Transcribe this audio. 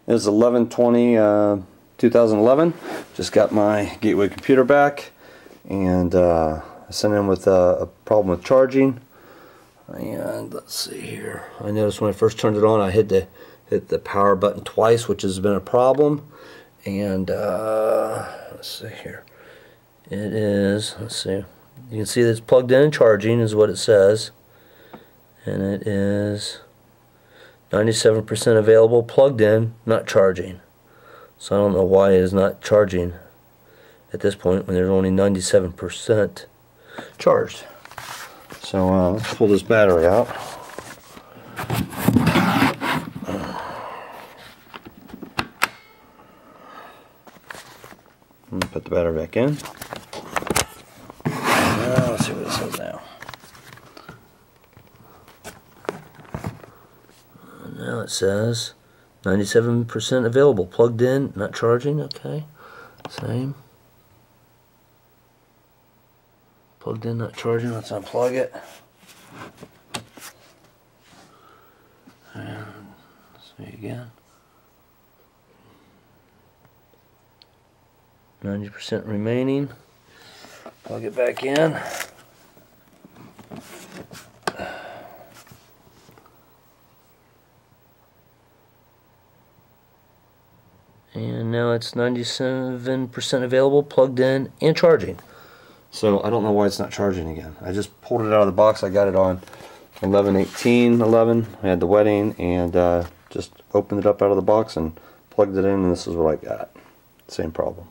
It was 11/20/2011. Just got my Gateway computer back, and I sent in with a problem with charging. And let's see here. I noticed when I first turned it on, I hit the power button twice, which has been a problem. And let's see here. It is. Let's see. You can see that it's plugged in and charging, is what it says. And it is 97% available, plugged in, not charging. So I don't know why it is not charging at this point when there's only 97% charged. So let's pull this battery out. And put the battery back in. Now let's see what it says now. Now it says 97% available, plugged in, not charging. Okay, same. Plugged in, not charging. Let's unplug it. And let's see again. 90% remaining. Plug it back in. And now it's 97% available, plugged in, and charging. So I don't know why it's not charging again. I just pulled it out of the box. I got it on 11/18/11. I had the wedding, and just opened it up out of the box and plugged it in, and this is what I got. Same problem.